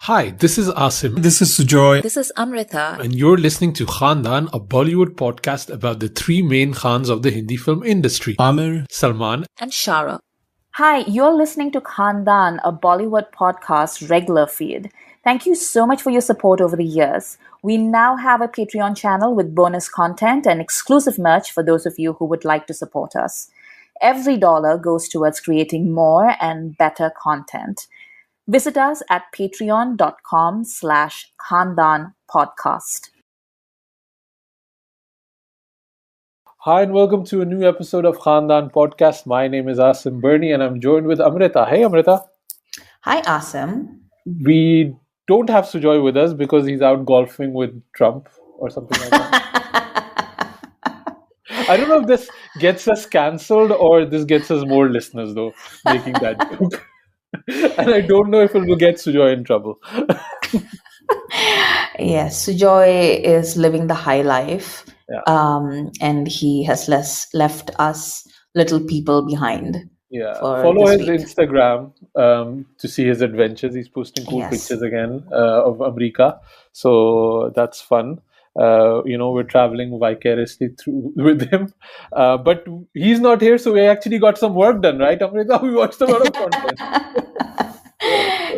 Hi, this is Asim. This is Sujoy. This is Amrita. And you're listening to Khandaan, a Bollywood podcast about the three main Khans of the Hindi film industry. Aamir, Salman, and Shahrukh. Hi, you're listening to Khandaan, a Bollywood podcast regular feed. Thank you so much for your support over the years. We now have a Patreon channel with bonus content and exclusive merch for those of you who would like to support us. Every dollar goes towards creating more and better content. Visit us at patreon.com/Khandaan podcast. Hi and welcome to a new episode of Khandaan Podcast. My name is Asim Bernie and I'm joined with Amrita. Hey Amrita. Hi, Asim. We don't have Sujoy with us because he's out golfing with Trump or something like that. I don't know if this gets us cancelled or this gets us more listeners though, making that joke. And I don't know if it will get Sujoy in trouble. Yes, Sujoy is living the high life, Yeah. And he has left us little people behind. Yeah, for follow this his week. Instagram to see his adventures. He's posting cool Yes. pictures again of America, so that's fun. We're traveling vicariously through with him, but he's not here, so we actually got some work done, right, Amrita? We watched a lot of content.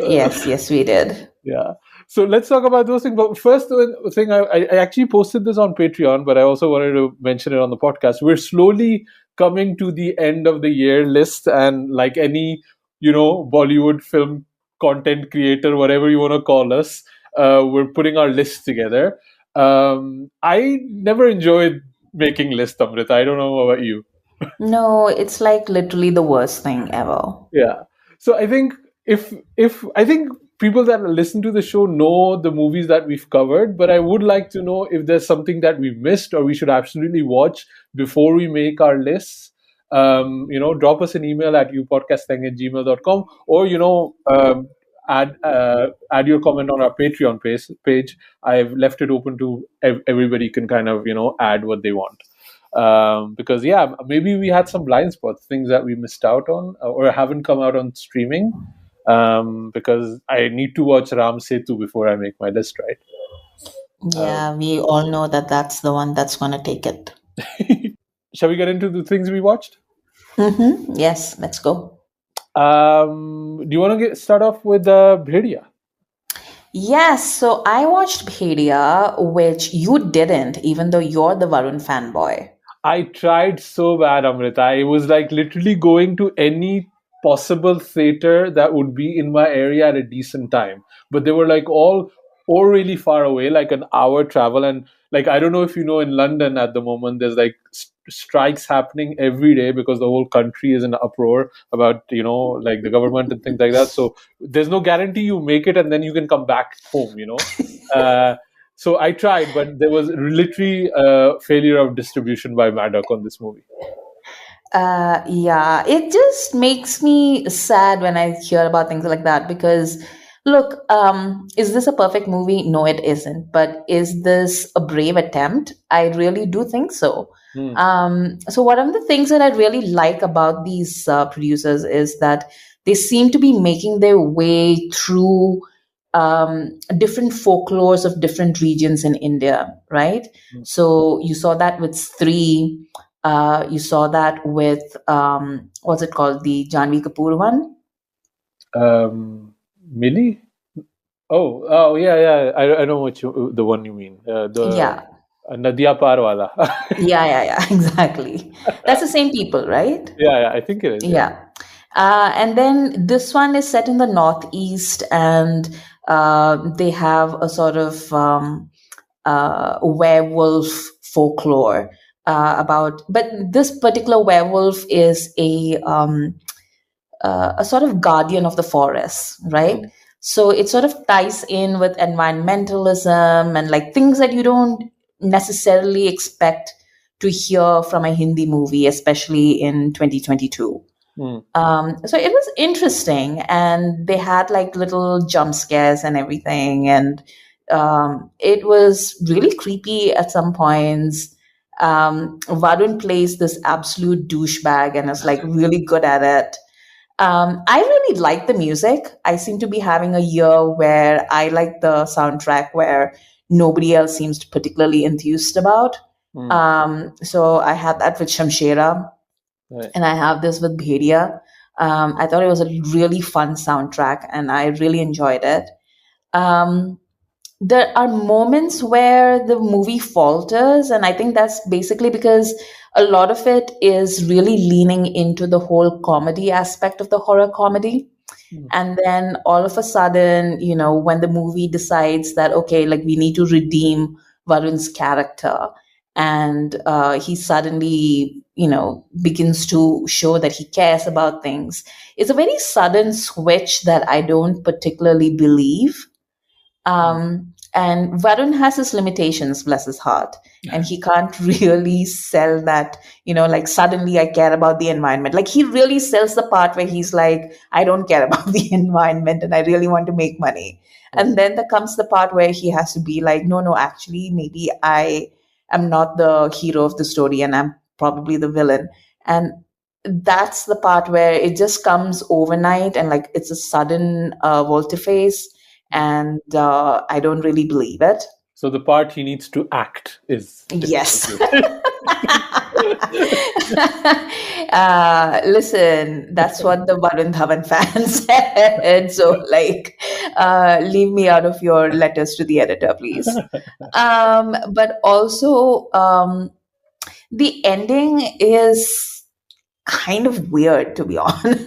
Yes, we did. Yeah. So let's talk about those things. But first thing, I actually posted this on Patreon, but I also wanted to mention it on the podcast. We're slowly coming to the end of the year list, and like any, Bollywood film content creator, whatever you want to call us, we're putting our list together. I never enjoyed making lists, Amrita. I don't know about you. No, it's like literally the worst thing ever. Yeah. So I think if I think people that listen to the show know the movies that we've covered, but I would like to know if there's something that we missed or we should absolutely watch before we make our lists. Drop us an email at youpodcasting@gmail.com or add your comment on our Patreon page. I've left it open to everybody can kind of add what they want. Because maybe we had some blind spots, things that we missed out on or haven't come out on streaming. Because I need to watch Ram Setu before I make my list, right? Yeah, we all know that that's the one that's going to take it. Shall we get into the things we watched? Yes, let's go. Do you want to start off with Bhediya? Yes, so I watched Bhediya, which you didn't, even though you're the Varun fanboy. I tried so bad, Amrita. I was like literally going to any possible theater that would be in my area at a decent time, but they were like all really far away, like an hour travel. And like I don't know if you know, in London at the moment there's like strikes happening every day because the whole country is in uproar about like the government and things like that. So there's no guarantee you make it and then you can come back home. So I tried, but there was literally a failure of distribution by Maddock on this movie. Yeah, it just makes me sad when I hear about things like that because, look, is this a perfect movie? No, it isn't. But is this a brave attempt? I really do think so. So one of the things that I really like about these producers is that they seem to be making their way through different folklores of different regions in India, right? So you saw that with Stree. You saw that with what's it called, the Janvi Kapoor one? Millie? Oh yeah. I know the one you mean. Yeah. Nadia Par wala. Yeah, exactly. That's the same people, right? Yeah, I think it is. Yeah. And then this one is set in the Northeast, and they have a sort of werewolf folklore. But this particular werewolf is a sort of guardian of the forest, right? So it sort of ties in with environmentalism and like things that you don't necessarily expect to hear from a Hindi movie, especially in 2022. So it was interesting, and they had like little jump scares and everything, and it was really creepy at some points. Varun plays this absolute douchebag and is like really good at it. I really like the music. I seem to be having a year where I like the soundtrack where nobody else seems to particularly enthused about. So I had that with Shamshera, and I have this with Bhediya. I thought it was a really fun soundtrack, and I really enjoyed it. There are moments where the movie falters, and I think that's basically because a lot of it is really leaning into the whole comedy aspect of the horror comedy. And then all of a sudden, when the movie decides that, okay, like we need to redeem Varun's character, and he suddenly, begins to show that he cares about things. It's a very sudden switch that I don't particularly believe. And Varun has his limitations, bless his heart. And he can't really sell that, like suddenly I care about the environment. Like he really sells the part where he's like, I don't care about the environment and I really want to make money. And then there comes the part where he has to be like, no, actually, maybe I am not the hero of the story and I'm probably the villain. And that's the part where it just comes overnight and like it's a sudden volte-face. And I don't really believe it. So the part he needs to act is... Yes. Listen, that's what the Varun Dhawan fans said. So, leave me out of your letters to the editor, please. But also, the ending is kind of weird, to be honest.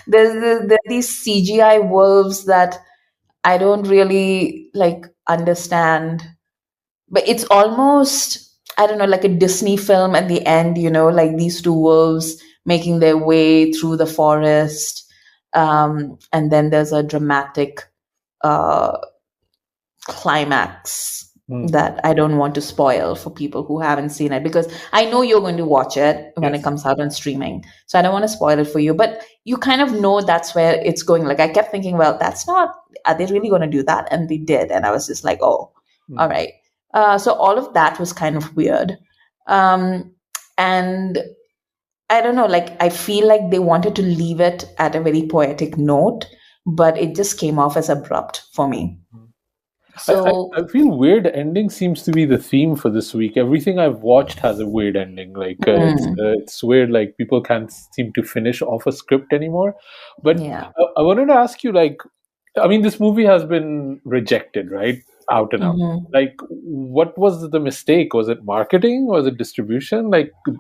There are these CGI wolves that I don't really understand, but it's almost, I don't know, like a Disney film at the end, like these two wolves making their way through the forest. And then there's a dramatic climax that I don't want to spoil for people who haven't seen it, because I know you're going to watch it when it comes out on streaming. So I don't want to spoil it for you, but you kind of know that's where it's going. Like I kept thinking, well, are they really going to do that? And they did. And I was just like, oh, all right. So all of that was kind of weird. And I don't know, I feel like they wanted to leave it at a very poetic note, but it just came off as abrupt for me. So I feel weird ending seems to be the theme for this week. Everything I've watched has a weird ending. It's weird. Like people can't seem to finish off a script anymore. But I wanted to ask you, this movie has been rejected, right? Out and out. What was the mistake? Was it marketing? Was it distribution?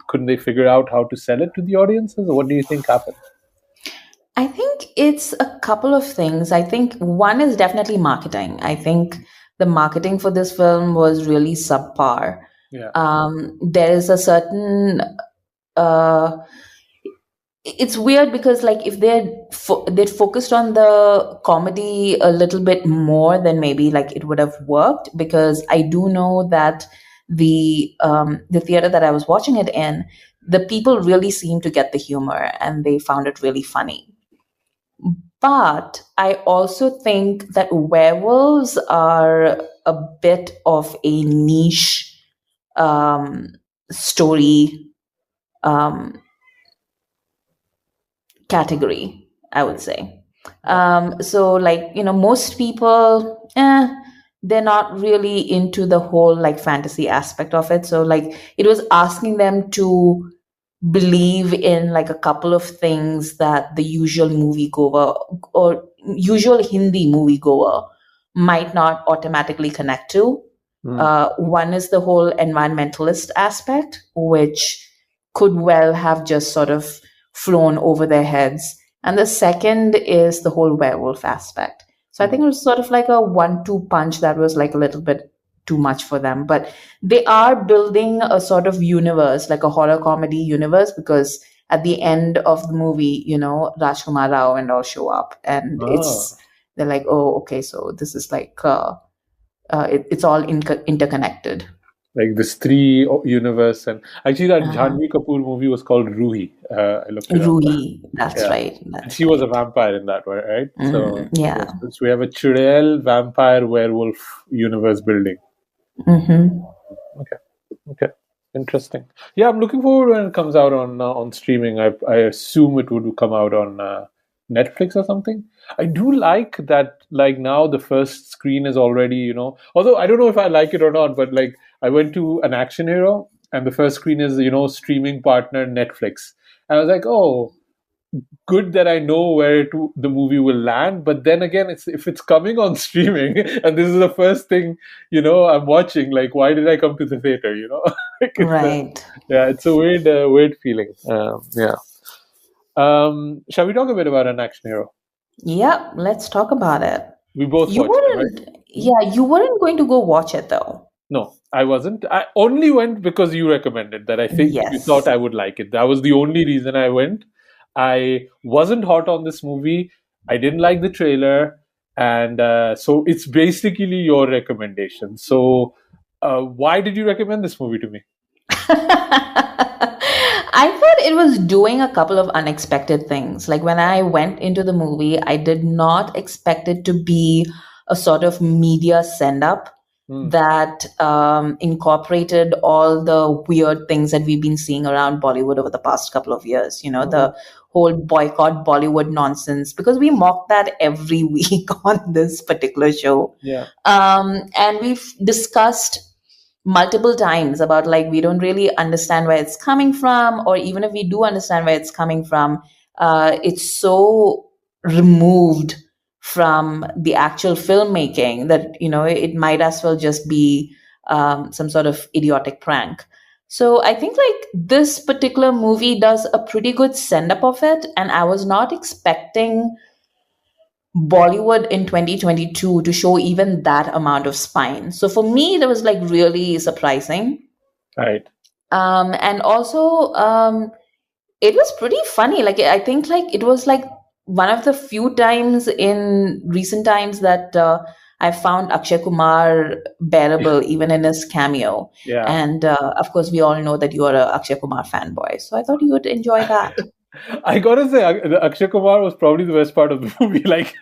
Couldn't they figure out how to sell it to the audiences? Or what do you think happened? I think it's a couple of things. I think one is definitely marketing. I think the marketing for this film was really subpar. Yeah. There is a certain... it's weird because if they'd focused on the comedy a little bit more, then maybe it would have worked, because I do know that the theater that I was watching it in, the people really seemed to get the humor and they found it really funny. But I also think that werewolves are a bit of a niche story category, I would say. So most people, they're not really into the whole fantasy aspect of it. So it was asking them to believe in a couple of things that the usual moviegoer or usual Hindi moviegoer might not automatically connect to. One is the whole environmentalist aspect, which could well have just sort of flown over their heads. And the second is the whole werewolf aspect. So I think it was sort of like a 1-2 punch that was a little bit too much for them. But they are building a sort of universe, like a horror comedy universe, because at the end of the movie, Rajkumar Rao and all show up, and they're like, oh, okay, so this is it's all interconnected. This three universe, and actually that Janhvi Kapoor movie was called Ruhi. I looked it Ruhi, that's right. And she was a vampire in that one, right? So we have a Chudel vampire werewolf universe building. Mm-hmm. Okay. Interesting. Yeah, I'm looking forward when it comes out on streaming. I assume it would come out on Netflix or something. I do like that. Like now, the first screen is already, Although I don't know if I like it or not, but like I went to an action hero, and the first screen is streaming partner Netflix. And I was like, oh, good that I know the movie will land. But then again, if it's coming on streaming and this is the first thing I'm watching, like why did I come to the theater? Like Right. it's a weird feeling. Yeah. Shall we talk a bit about an action hero? Yeah, let's talk about it. We both You watched it, right? weren't, yeah, you weren't going to go watch it though. No, I wasn't. I only went because you recommended that. I think you Yes. thought I would like it. That was the only reason I went. I wasn't hot on this movie. I didn't like the trailer. And so it's basically your recommendation. So why did you recommend this movie to me? I thought it was doing a couple of unexpected things. Like when I went into the movie, I did not expect it to be a sort of media send up that incorporated all the weird things that we've been seeing around Bollywood over the past couple of years. The whole boycott Bollywood nonsense, because we mock that every week on this particular show. Yeah. And we've discussed multiple times about like we don't really understand where it's coming from, or even if we do understand where it's coming from, it's so removed from the actual filmmaking that it might as well just be some sort of idiotic prank. So I think like this particular movie does a pretty good send up of it, and I was not expecting Bollywood in 2022 to show even that amount of spine. So for me, that was like really surprising. Right. And also, it was pretty funny. Like I think like it was like one of the few times in recent times that I found Akshay Kumar bearable, even in his cameo. Yeah. And of course, we all know that you are a Akshay Kumar fanboy, so I thought you would enjoy that. I gotta say, Akshay Kumar was probably the best part of the movie. Like,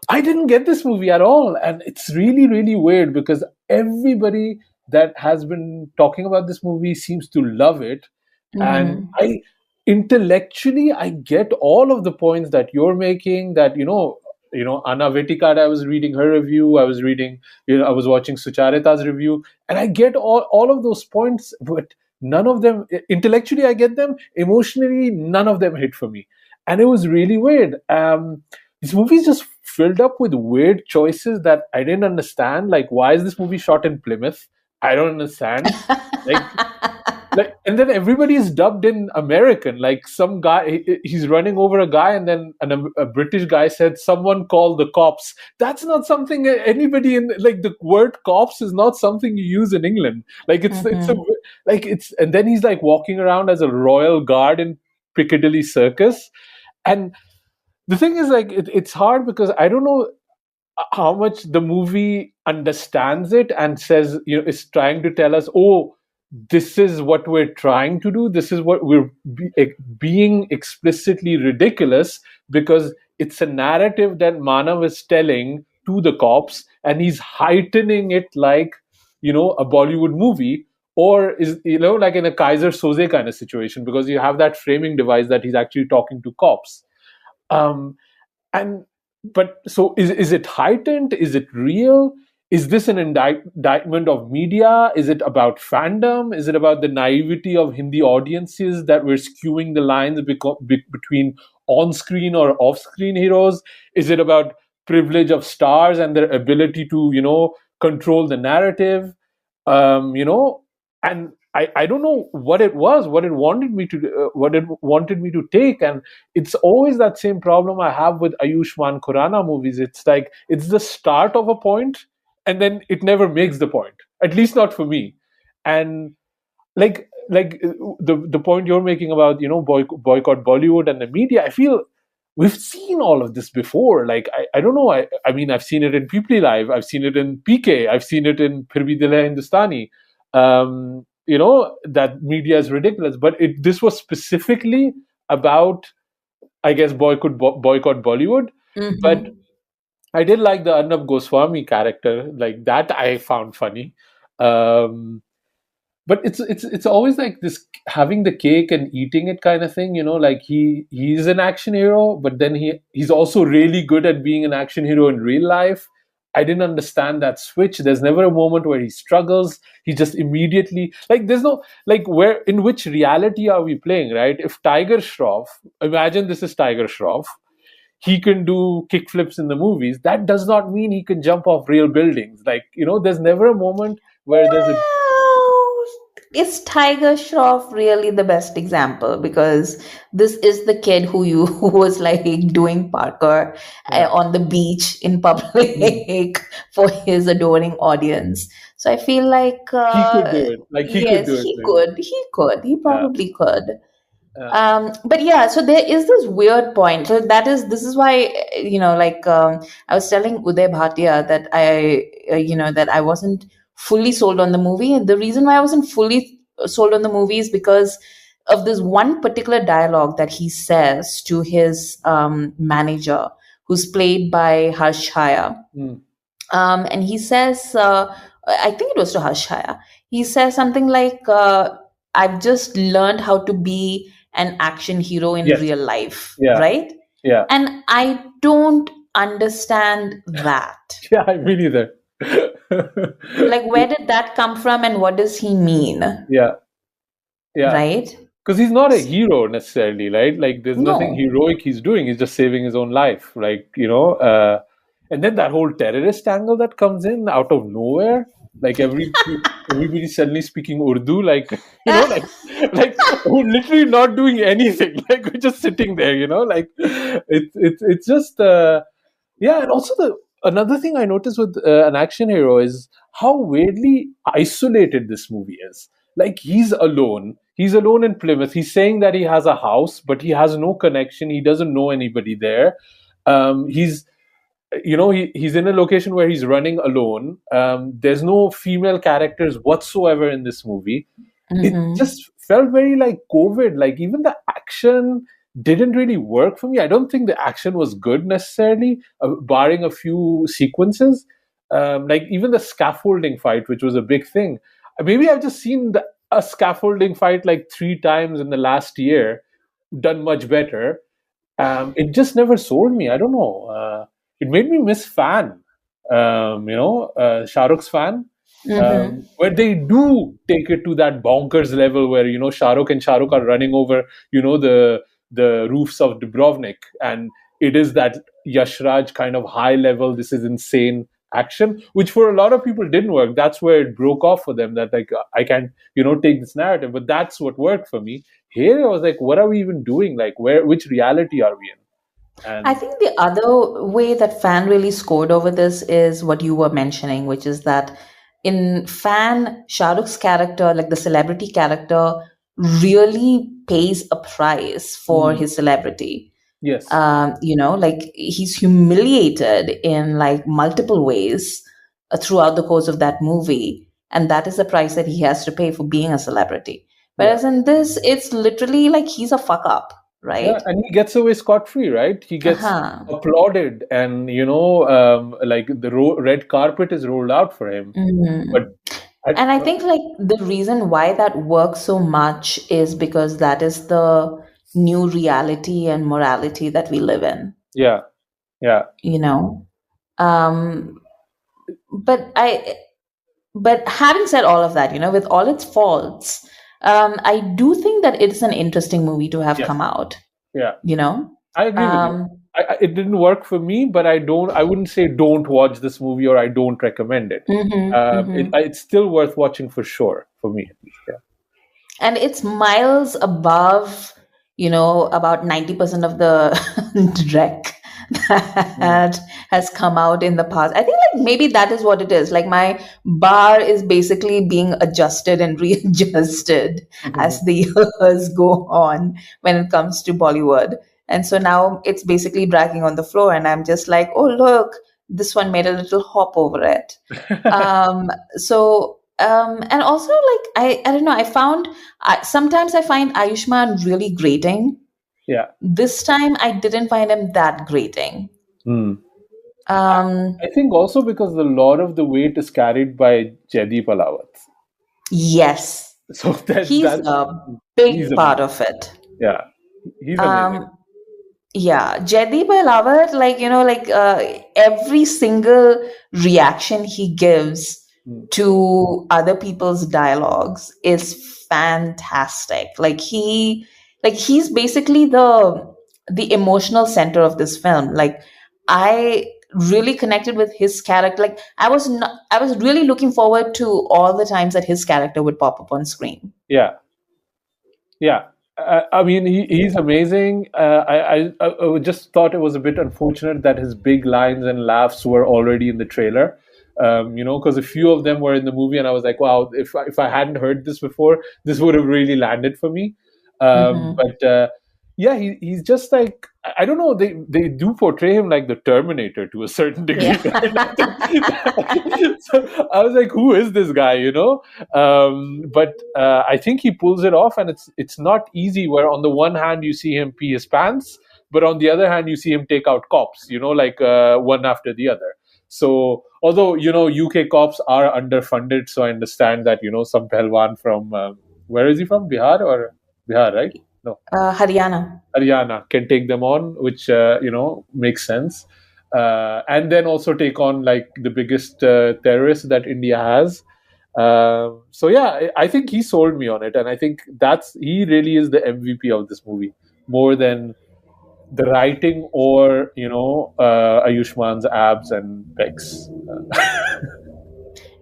I didn't get this movie at all, and it's really, really weird because everybody that has been talking about this movie seems to love it, and intellectually, I get all of the points that you're making. That Anna Vetikad, I was reading her review. I was reading, I was watching Sucharita's review, and I get all of those points, but none of them, intellectually I get them, emotionally none of them hit for me. And it was really weird. This movie is just filled up with weird choices that I didn't understand. Like, why is this movie shot in Plymouth? I don't understand. Like, and then everybody is dubbed in American. Like some guy, he's running over a guy, and then a British guy said, "Someone call the cops." That's not something anybody in, like, the word "cops" is not something you use in England. Like and then he's like walking around as a royal guard in Piccadilly Circus, and the thing is, like, it's hard because I don't know how much the movie understands it and says, is trying to tell us, oh, this is what we're trying to do. This is what we're being explicitly ridiculous, because it's a narrative that Manav is telling to the cops, and he's heightening it like, a Bollywood movie, or is, like in a Kaiser Soze kind of situation, because you have that framing device that he's actually talking to cops. But so is it heightened? Is it real? Is this an indictment of media? Is it about fandom? Is it about the naivety of Hindi audiences that we're skewing the lines between on-screen or off-screen heroes? Is it about privilege of stars and their ability to, control the narrative? And I don't know what it was, what it wanted me to take, and it's always that same problem I have with Ayushman Khurana movies. It's like it's the start of a point, and then it never makes the point. At least not for me. And like the point you're making about boycott Bollywood and the media, I feel we've seen all of this before. Like I don't know. I mean, I've seen it in People Live. I've seen it in PK. I've seen it in Phir Bhi Dil Hai Hindustani. That media is ridiculous, but this was specifically about, I guess, boycott Bollywood. But I did like the Arnab Goswami character, like that I found funny. But it's always like this, having the cake and eating it kind of thing, like he's an action hero, but then he's also really good at being an action hero in real life. I didn't understand that switch. There's never a moment where he struggles. He just immediately, like, there's no, like, where, in which reality are we playing, right? If Tiger Shroff, imagine this is Tiger Shroff, he can do kickflips in the movies. That does not mean he can jump off real buildings. Like, there's never a moment where there's a. Is Tiger Shroff really the best example? Because this is the kid who was like doing parkour on the beach in public for his adoring audience. So I feel like he could do it. Like, he yes, could do it. he probably could. But yeah, so there is this weird point. So this is why, I was telling Uday Bhatia that I wasn't fully sold on the movie. And the reason why I wasn't fully sold on the movie is because of this one particular dialogue that he says to his manager, who's played by Harsh Haya. And he says, I think it was to Harsh Haya, he says something like, I've just learned how to be an action hero in real life, right? Yeah. And I don't understand that. Yeah, me neither. Like, where did that come from, and what does he mean? Yeah. Right? Because he's not a hero necessarily, right? Like, there's nothing heroic he's doing. He's just saving his own life. Like, and then that whole terrorist angle that comes in out of nowhere. Like, everybody suddenly speaking Urdu, like, like we're literally not doing anything. Like, we're just sitting there, like, it's just, and also another thing I noticed with an action hero is how weirdly isolated this movie is. Like, he's alone in Plymouth. He's saying that he has a house, but he has no connection. He doesn't know anybody there. He's in a location where he's running alone. There's no female characters whatsoever in this movie. It just felt very like COVID. Like, even the action didn't really work for me. I don't think the action was good necessarily, barring a few sequences. Like, even the scaffolding fight, which was a big thing. Maybe I've just seen a scaffolding fight like 3 times in the last year, done much better. It just never sold me. I don't know. It made me miss Fan, Shah Rukh's Fan, where they do take it to that bonkers level where, Shah Rukh and Shah Rukh are running over, the roofs of Dubrovnik. And it is that Yash Raj kind of high level, this is insane action, which for a lot of people didn't work. That's where it broke off for them, that like, I can't, take this narrative. But that's what worked for me. Here, I was like, what are we even doing? Like, which reality are we in? And I think the other way that Fan really scored over this is what you were mentioning, which is that in Fan, Shah Rukh's character, like the celebrity character, really pays a price for his celebrity. Yes. Like, he's humiliated in like multiple ways throughout the course of that movie. And that is the price that he has to pay for being a celebrity. Whereas in this, it's literally like he's a fuck up. Right. Yeah, and he gets away scot-free, right? He gets applauded, and like the red carpet is rolled out for him. But I think like the reason why that works so much is because that is the new reality and morality that we live in. Yeah. But having said all of that, with all its faults, I do think that it's an interesting movie to have come out. Yeah. I agree with you. It didn't work for me, but I wouldn't say don't watch this movie or I don't recommend it. It's still worth watching for sure, for me at least. Yeah. And it's miles above, about 90% of the rec that has come out in the past. I think like maybe that is what it is. Like, my bar is basically being adjusted and readjusted as the years go on when it comes to Bollywood. And so now it's basically dragging on the floor, and I'm just like, oh, look, this one made a little hop over it. And also, like, I don't know, sometimes I find Ayushman really grating. Yeah. This time I didn't find him that grating. Um, I think also because a lot of the weight is carried by Jaideep Ahlawat. yes, So he's that a he's big part amazing. of it. Yeah, he's amazing. Um, yeah, Jaideep Ahlawat, every single reaction he gives Mm. to other people's dialogues is fantastic. He's basically the emotional center of this film. Like, I really connected with his character. Like, I was really looking forward to all the times that his character would pop up on screen. Yeah, yeah. I mean, he's amazing. I just thought it was a bit unfortunate that his big lines and laughs were already in the trailer. Because a few of them were in the movie, and I was like, wow, if I hadn't heard this before, this would have really landed for me. Hmm. But yeah, he's just like, I don't know. They do portray him like the Terminator to a certain degree. Yeah. So I was like, who is this guy? But I think he pulls it off, and it's not easy. Where on the one hand you see him pee his pants, but on the other hand you see him take out cops. One after the other. So although UK cops are underfunded, so I understand that some Pehlwan from where is he from? Bihar, right? No. Haryana. Haryana can take them on, which makes sense, and then also take on like the biggest terrorist that India has. So yeah, I think he sold me on it, and I think he really is the MVP of this movie, more than the writing or Ayushman's abs and pecs.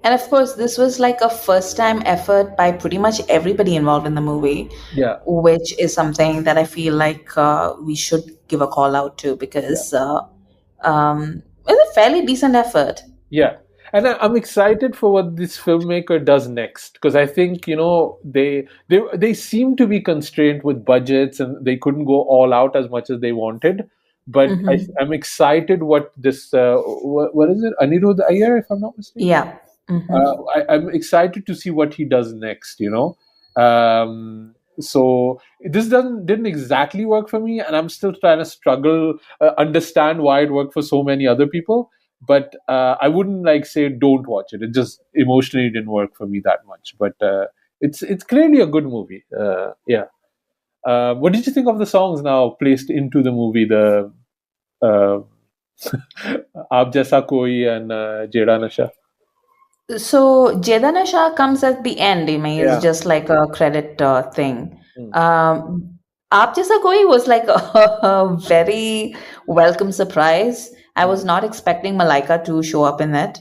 And of course, this was like a first time effort by pretty much everybody involved in the movie, Yeah, which is something that I feel like we should give a call out to, because it's a fairly decent effort. yeah. And I'm excited for what this filmmaker does next, because I think they seem to be constrained with budgets and they couldn't go all out as much as they wanted. But Hmm. I'm excited what this what is it, Anirudh Iyer, if I'm not mistaken. Yeah. Hmm. I'm excited to see what he does next. So this didn't exactly work for me, and I'm still trying to struggle understand why it worked for so many other people. But I wouldn't like say don't watch it. It just emotionally didn't work for me that much. But it's clearly a good movie. Yeah. What did you think of the songs now placed into the movie? The uh, Aap Jaisa Koi and Jeda Nasha. So Jeda Nasha comes at the end. I mean, Yeah. it's just like a credit thing. Mm. Aap Jaisa Koi was like a very welcome surprise. I was not expecting Malaika to show up in it.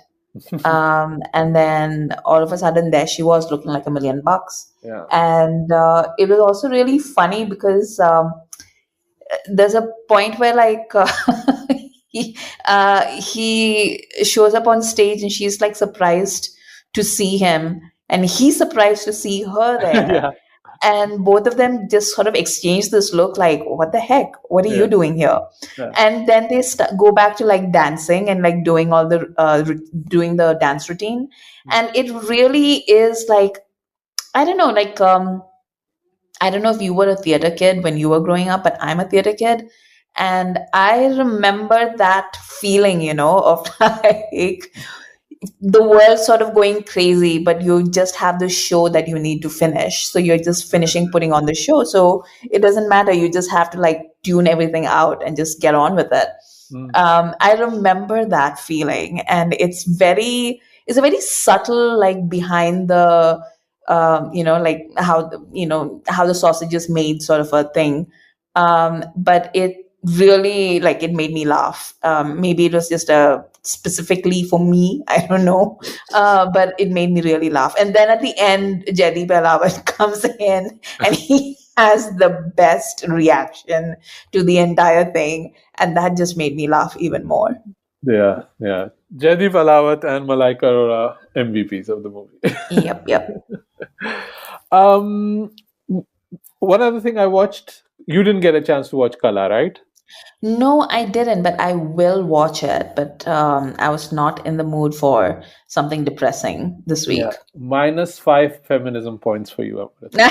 And then all of a sudden there she was, looking like $1,000,000. Yeah. And it was also really funny because there's a point where he shows up on stage and she's like surprised to see him, and he's surprised to see her there. Yeah. And both of them just sort of exchange this look like, what the heck, what are you Yeah. doing here? Yeah. And then they go back to like dancing and like doing all the doing the dance routine. And it really is like, I don't know, I don't know if you were a theater kid when you were growing up, but I'm a theater kid. And I remember that feeling, of like the world sort of going crazy, but you just have the show that you need to finish. So you're just finishing putting on the show. So it doesn't matter. You just have to like tune everything out and just get on with it. I remember that feeling, and it's a very subtle, like behind the, like how how the sausage is made sort of a thing. But it really, like, it made me laugh. Maybe it was just specifically for me, I don't know, but it made me really laugh. And then at the end, Jaideep Ahlawat comes in and he has the best reaction to the entire thing, and that just made me laugh even more. Yeah. Jaideep Ahlawat and Malaika Arora, MVPs of the movie. Yep. One other thing I watched, you didn't get a chance to watch Qala, right? No, I didn't, but I will watch it. But I was not in the mood for something depressing this week. Yeah. -5 feminism points for you. Amrita.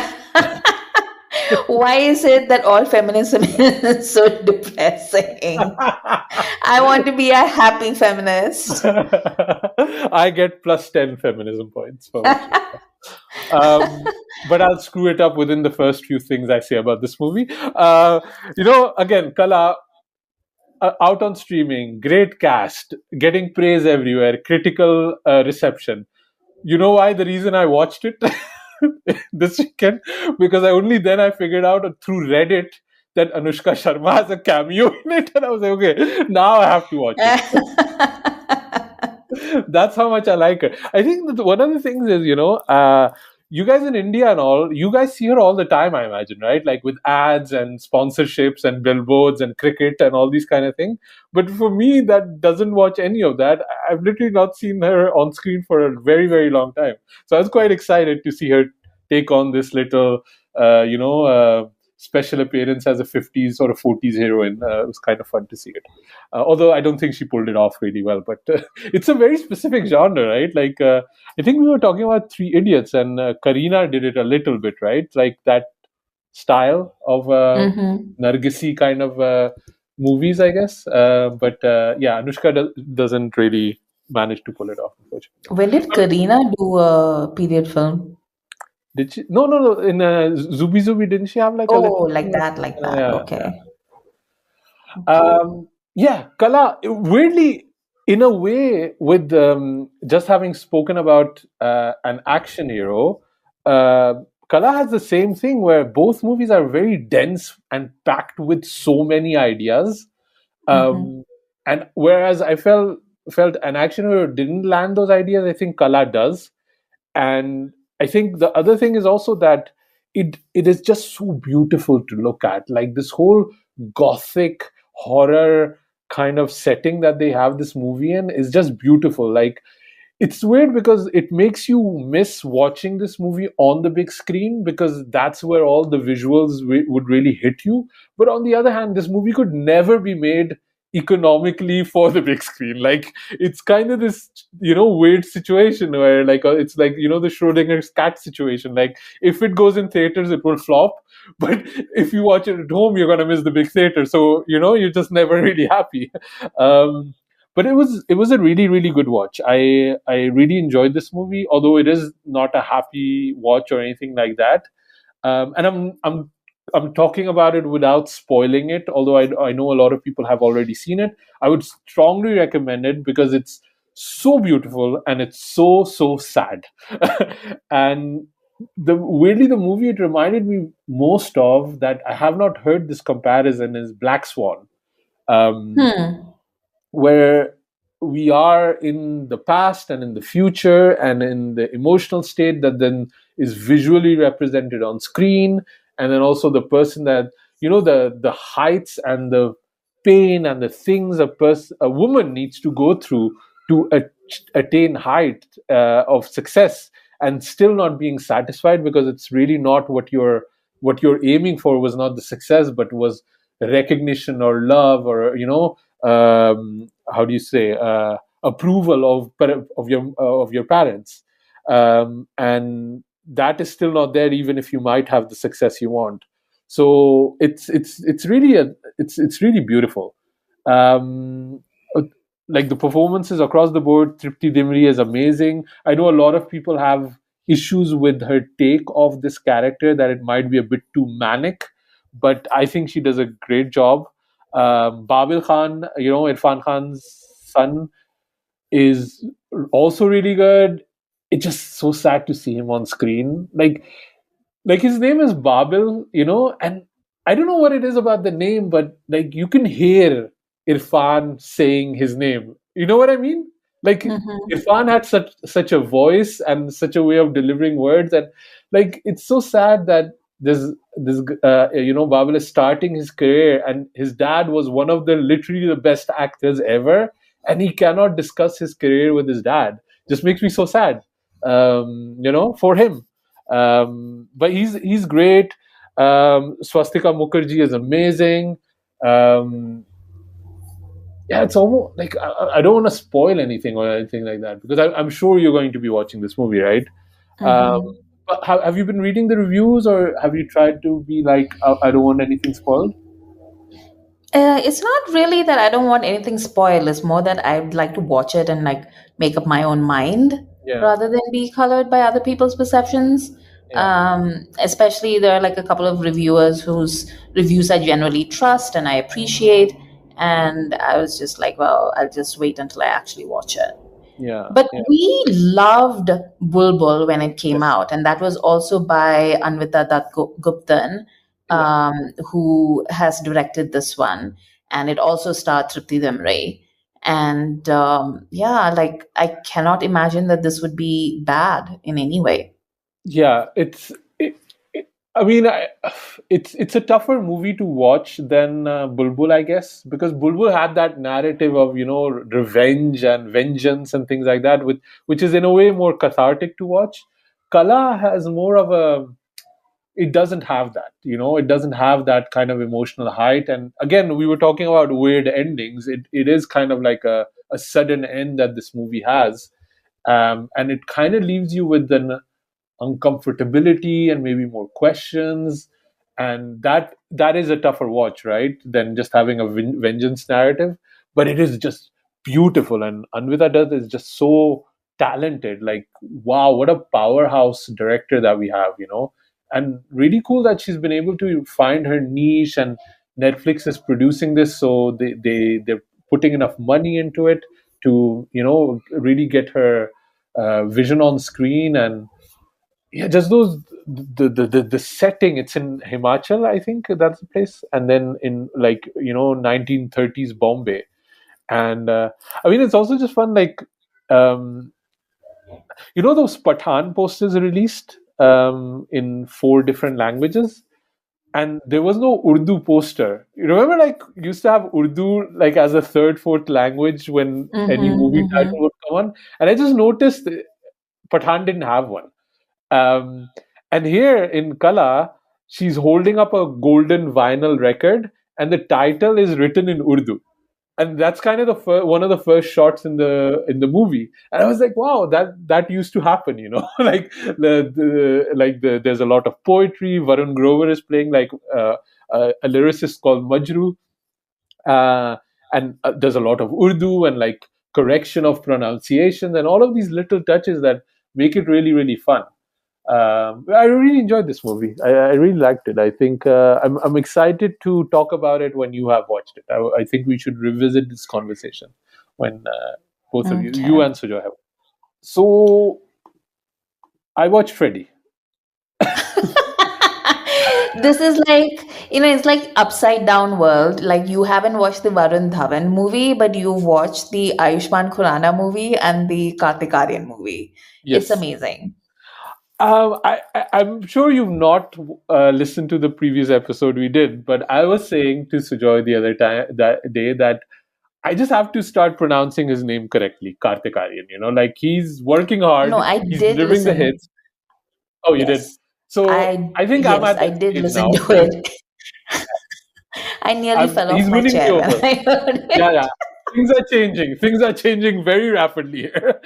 Why is it that all feminism is so depressing? I want to be a happy feminist. I get plus 10 feminism points for watching that. But I'll screw it up within the first few things I say about this movie. Again, Qala, out on streaming, great cast, getting praise everywhere, critical reception. You know why? The reason I watched it this weekend, because only then I figured out through Reddit that Anushka Sharma has a cameo in it, and I was like, okay, now I have to watch it. That's how much I like her. I think that one of the things is, you guys in India and all, you guys see her all the time, I imagine, right? Like with ads and sponsorships and billboards and cricket and all these kind of things. But for me, that doesn't watch any of that. I've literally not seen her on screen for a very, very long time. So I was quite excited to see her take on this little, special appearance as a 50s or a 40s heroine. It was kind of fun to see it. Although I don't think she pulled it off really well. But it's a very specific genre, right? Like, I think we were talking about Three Idiots, and Kareena did it a little bit, right? Like that style of Nargisi kind of movies, I guess. But Anushka doesn't really manage to pull it off, unfortunately. When did Kareena do a period film? Did she? No. In Zubi Zubi, didn't she have like like that? Okay. Qala, weirdly, in a way, with just having spoken about an action hero, Qala has the same thing where both movies are very dense and packed with so many ideas. And whereas I felt an action hero didn't land those ideas, I think Qala does. And I think the other thing is also that it is just so beautiful to look at. Like this whole gothic horror kind of setting that they have this movie in is just beautiful. Like, it's weird because it makes you miss watching this movie on the big screen, because that's where all the visuals would really hit you. But on the other hand, this movie could never be made economically for the big screen. Like, it's kind of this weird situation where it's like the Schrodinger's cat situation. Like, if it goes in theaters it will flop, but if you watch it at home you're going to miss the big theater, so you're just never really happy. But it was a really, really good watch. I really enjoyed this movie, although it is not a happy watch or anything like that. And I'm talking about it without spoiling it, although I know a lot of people have already seen it. I would strongly recommend it because it's so beautiful and it's so sad. And weirdly, the movie it reminded me most of, that I have not heard this comparison, is Black Swan. Where we are in the past and in the future and in the emotional state that then is visually represented on screen, and then also the person that the heights and the pain and the things a woman needs to go through to attain height of success, and still not being satisfied because it's really not what you're aiming for, was not the success but was recognition or love or how do you say, approval of your parents, and that is still not there even if you might have the success you want. So it's really beautiful. Like the performances across the board, Tripti Damri is amazing. I know a lot of people have issues with her take of this character, that it might be a bit too manic, but I think she does a great job. Babil Khan, Irfan Khan's son, is also really good. It's just so sad to see him on screen. Like his name is Babil, and I don't know what it is about the name, but like you can hear Irfan saying his name. You know what I mean? Like Irfan had such a voice and such a way of delivering words, and like it's so sad that this Babil is starting his career, and his dad was one of literally the best actors ever, and he cannot discuss his career with his dad. Just makes me so sad, for him. But he's great. Swastika Mukherjee is amazing. It's almost like I don't want to spoil anything or anything like that, because I'm sure you're going to be watching this movie, right? But have you been reading the reviews, or have you tried to be like, I don't want anything spoiled? It's not really that I don't want anything spoiled. It's more that I'd like to watch it and like make up my own mind Yeah, rather than be colored by other people's perceptions. yeah, Especially there are like a couple of reviewers whose reviews I generally trust and I appreciate. And I was just like, well, I'll just wait until I actually watch it. yeah, But yeah. we loved Bulbul when it came Yes, out, and that was also by Anvita Dutt Guptan, yeah. who has directed this one, and it also starred Tripti Damri. And yeah, like I cannot imagine that this would be bad in any way. Yeah, I mean, it's a tougher movie to watch than Bulbul, I guess, because Bulbul had that narrative of revenge and vengeance and things like that, which is in a way more cathartic to watch. Kala has more of a it doesn't have that, it doesn't have that kind of emotional height. And again, we were talking about weird endings. It is kind of like a sudden end that this movie has, and it kind of leaves you with an uncomfortability and maybe more questions, and that is a tougher watch, right, than just having a vengeance narrative. But it is just beautiful, and Anvita Dutt is just so talented. Like, wow, what a powerhouse director that we have, and really cool that she's been able to find her niche, and Netflix is producing this, so they're putting enough money into it to really get her vision on screen. And yeah, just those the setting. It's in Himachal, I think that's the place, and then in, like, 1930s Bombay. And I mean, it's also just fun, like, um, those Pathan posters released in 4 different languages, and there was no Urdu poster. You remember, like, used to have Urdu like as a third, fourth language when any Mm-hmm, movie mm-hmm. title would come on, and I just noticed Pathan didn't have one. Um, and here in Kala, she's holding up a golden vinyl record, and the title is written in Urdu. And that's kind of one of the first shots in the movie. And I was like, wow, that used to happen, like there's a lot of poetry. Varun Grover is playing like a lyricist called Majru, uh, and there's a lot of Urdu and like correction of pronunciation and all of these little touches that make it really, really fun. I really enjoyed this movie. I really liked it. I think I'm excited to talk about it when you have watched it. I think we should revisit this conversation when both of you Okay. and Sujoy have. So I watched Freddy. This is like, it's like upside down world. Like you haven't watched the Varun Dhawan movie, but you've watched the Ayushman Khurana movie and the Kartik Aryan movie. It's Yes. amazing. I'm sure you've not listened to the previous episode we did, but I was saying to Sujoy the other that day that I just have to start pronouncing his name correctly, Kartik Aryan. Like, he's working No, hard, I he's did delivering the listen. hits. Oh, you did. Yes. So I think I'm at I that did stage listen now. to it. I nearly fell off He's my winning me chair when over. I heard Yeah, it. yeah. Things are changing. Things are changing very rapidly here.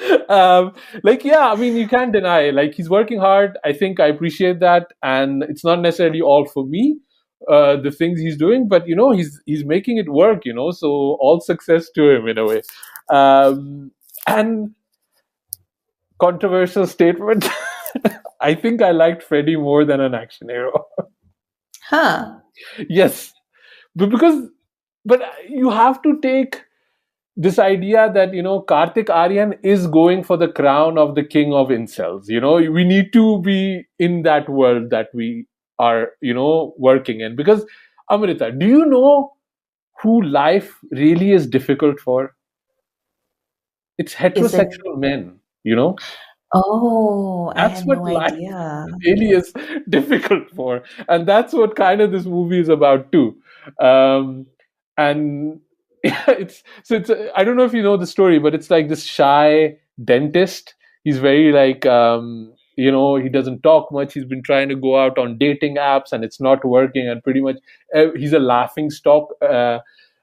Like, yeah, I mean, you can't deny. Like, he's working hard. I think I appreciate that, and it's not necessarily all for me, the things he's doing, but he's making it work. So all success to him in a way. And controversial statement. I think I liked Freddy more than an action hero. Huh. Yes, but you have to take this idea that Kartik Aryan is going for the crown of the king of incels. We need to be in that world that we are working in, because Amrita, do you know who life really is difficult for? It's Is it? heterosexual men. Oh, I That's had what no life idea. really is difficult for, and that's what kind of this movie is about too. Um, and it's I don't know if you know the story, but it's like this shy dentist. He's very like he doesn't talk much. He's been trying to go out on dating apps, and it's not working, and pretty much he's a laughing stock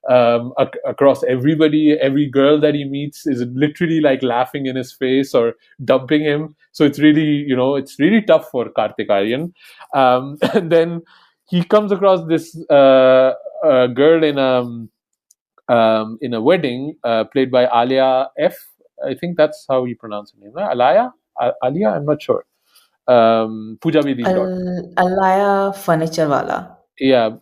across everybody. Every girl that he meets is literally like laughing in his face or dumping him. So it's really, it's really tough for Kartik Aryan. And then he comes across this girl in a wedding, played by Alia F. I think that's how you pronounce her name, right? Alia? I'm not sure. Pooja Bedi's daughter. Alaya Furniture Wala. Yeah.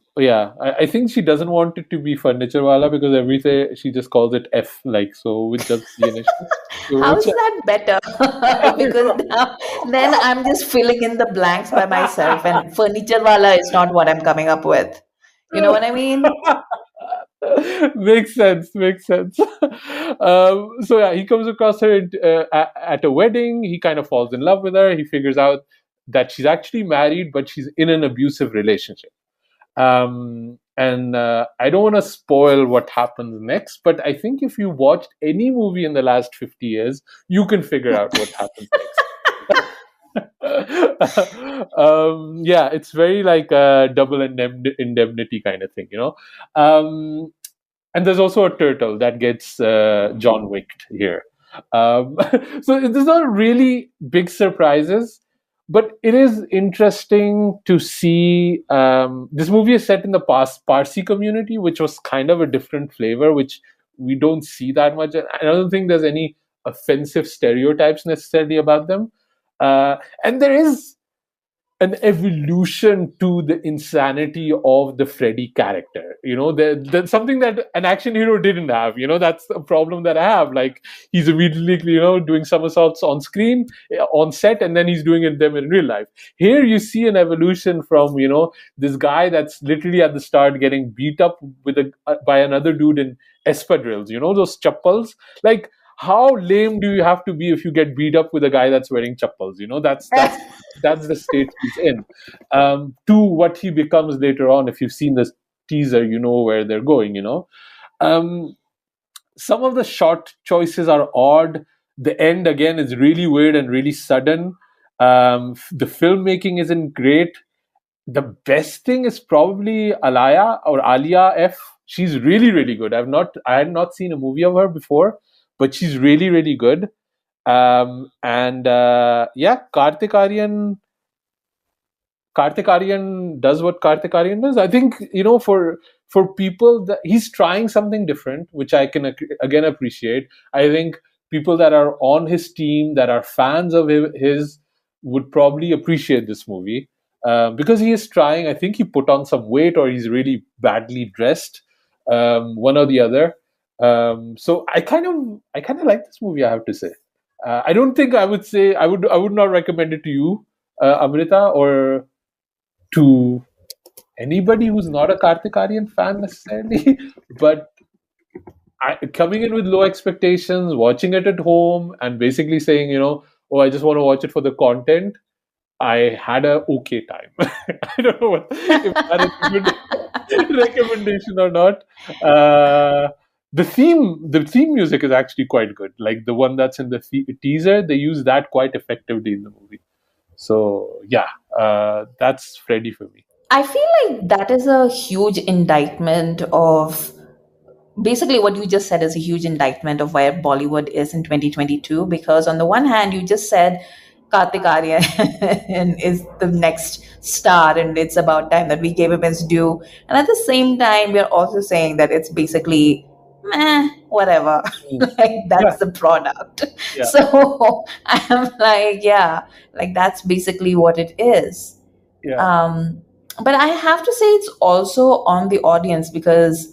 I think she doesn't want it to be Furniture Wala because everything she just calls it F, like, so with just the initial. How is that better? Because then I'm just filling in the blanks by myself, and Furniture Wala is not what I'm coming up with. You know what I mean? Makes sense. So yeah, he comes across her at a wedding. He kind of falls in love with her. He figures out that she's actually married, but she's in an abusive relationship. And I don't want to spoil what happens next, but I think if you watched any movie in the last 50 years, you can figure out what happens next. Yeah, it's very like a double indemnity kind of thing, and there's also a turtle that gets John Wicked here. So there's not really big surprises, but it is interesting to see. This movie is set in the Parsi community, which was kind of a different flavor, which we don't see that much. I don't think there's any offensive stereotypes necessarily about them. And there is an evolution to the insanity of the Freddy character. There's something that an action hero didn't have. That's a problem that I have. Like, he's immediately, doing somersaults on screen, on set, and then he's doing them in real life. Here you see an evolution from, this guy that's literally at the start getting beat up by another dude in espadrilles, those chappals. Like, how lame do you have to be if you get beat up with a guy that's wearing chappals? That's the state he's in. To what he becomes later on. If you've seen this teaser, you know where they're going. Some of the shot choices are odd. The end again is really weird and really sudden. The filmmaking isn't great. The best thing is probably Alia F. She's really, really good. I had not seen a movie of her before, but she's really, really good. Kartik Aryan does what Kartik Aryan does. I think, for people that he's trying something different, which I can again appreciate. I think people that are on his team, that are fans of his, would probably appreciate this movie because he is trying. I think he put on some weight, or he's really badly dressed, one or the other. So I kind of like this movie, I have to say. I don't think I would say I would not recommend it to you, Amrita, or to anybody who's not a Kartik Aryan fan necessarily. But coming in with low expectations, watching it at home, and basically saying, I just want to watch it for the content, I had a okay time. I don't know if that is a good recommendation or not. The theme music is actually quite good. Like the one that's in the teaser, they use that quite effectively in the movie. So yeah, that's Freddy for me. I feel like that is a huge indictment of basically what you just said is a huge indictment of where Bollywood is in 2022. Because on the one hand, you just said Kartik Aryan is the next star, and it's about time that we gave him his due. And at the same time, we're also saying that it's basically whatever. Like that's the product. Yeah. So I'm like, that's basically what it is. Yeah. But I have to say it's also on the audience, because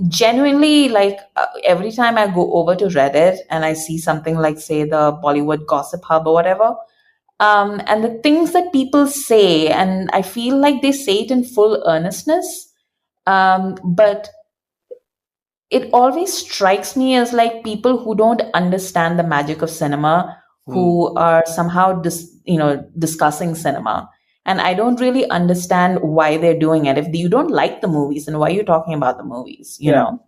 genuinely, like every time I go over to Reddit and I see something like, say, the Bollywood Gossip Hub or whatever, and the things that people say, and I feel like they say it in full earnestness, but it always strikes me as like people who don't understand the magic of cinema, who are somehow discussing cinema. And I don't really understand why they're doing it. If you don't like the movies, then why are you talking about the movies? You know?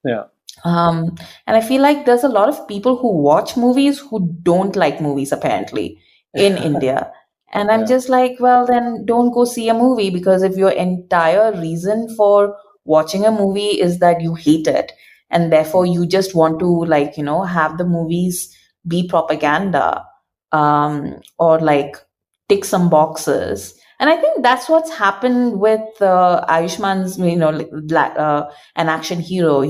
Yeah. And I feel like there's a lot of people who watch movies who don't like movies, apparently, in India. And I'm just like, well, then don't go see a movie, because if your entire reason for watching a movie is that you hate it, and therefore you just want to have the movies be propaganda, or tick some boxes. And I think that's what's happened with Ayushman's, an action hero.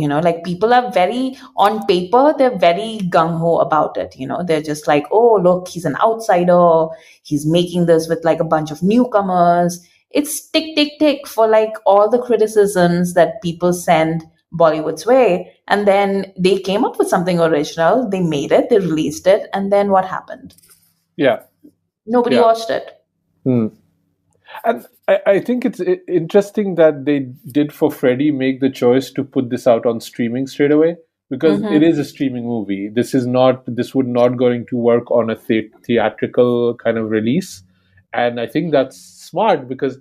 People are very, on paper, they're very gung ho about it. They're just like, oh, look, he's an outsider. He's making this with a bunch of newcomers. It's tick, tick, tick for all the criticisms that people send Bollywood's way. And then they came up with something original. They made it, they released it. And then what happened? Yeah. Nobody watched it. And I think it's interesting that they did for Freddy make the choice to put this out on streaming straight away, because it is a streaming movie. This would not going to work on a theatrical kind of release. And I think that's smart, because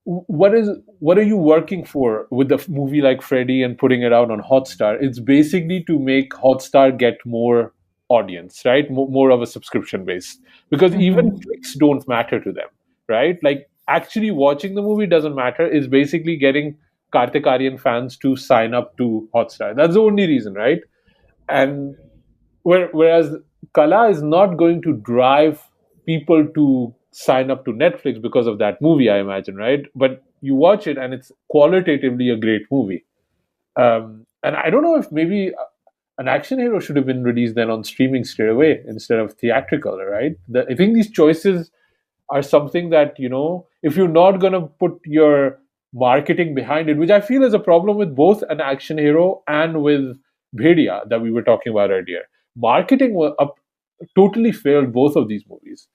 what are you working for with a movie like Freddy and putting it out on Hotstar? It's basically to make Hotstar get more audience, right? More of a subscription base, because even clicks don't matter to them, right? Actually watching the movie doesn't matter. It's basically getting Kartik Aryan fans to sign up to Hotstar. That's the only reason, right? And whereas Qala is not going to drive people to sign up to Netflix because of that movie, I imagine, right? But you watch it and it's qualitatively a great movie. And I don't know if maybe an action hero should have been released then on streaming straight away instead of theatrical, right? I think these choices are something that, if you're not going to put your marketing behind it, which I feel is a problem with both an action hero and with Bhediya that we were talking about earlier. Marketing totally failed both of these movies.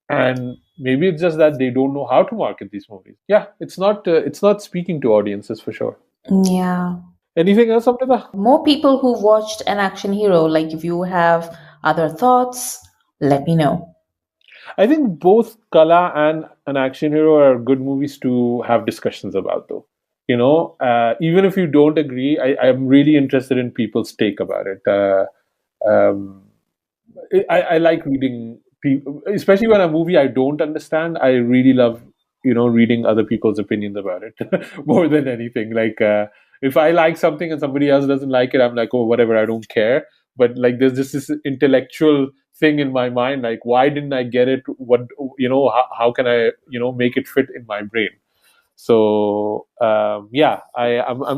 And maybe it's just that they don't know how to market these movies. Yeah, it's not speaking to audiences for sure. Yeah. Anything else, Amrita? More people who watched an action hero, if you have other thoughts, let me know. I think both Qala and an action hero are good movies to have discussions about, though. Even if you don't agree, I'm really interested in people's take about it. I like reading people, especially when a movie I don't understand. I really love, reading other people's opinions about it more than anything. If I like something and somebody else doesn't like it, I'm like, oh, whatever, I don't care. But there's this intellectual thing in my mind, why didn't I get it? What, how can I, make it fit in my brain? So, I'm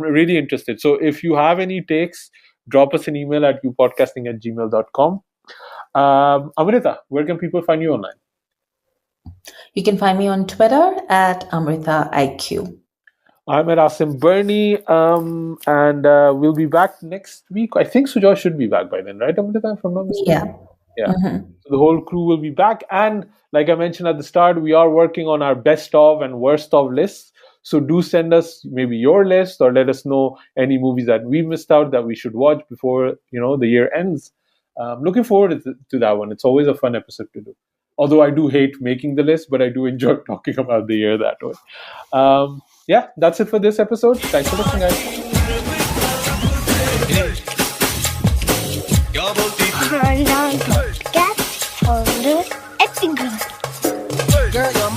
really interested. So if you have any takes, drop us an email at youpodcasting@gmail.com. Amrita, where can people find you online? You can find me on Twitter at AmritaIQ. I'm at Asim Bernie, and we'll be back next week. I think Sujoy should be back by then, right, Amrita? If I'm not mistaken. Yeah. So the whole crew will be back. And like I mentioned at the start, we are working on our best of and worst of lists. So do send us maybe your list, or let us know any movies that we missed out that we should watch before, the year ends. Looking forward to that one. It's always a fun episode to do. Although I do hate making the list, but I do enjoy talking about the year that way. That's it for this episode. Thanks for listening, guys. Khandaan podcast on the acting. Girl,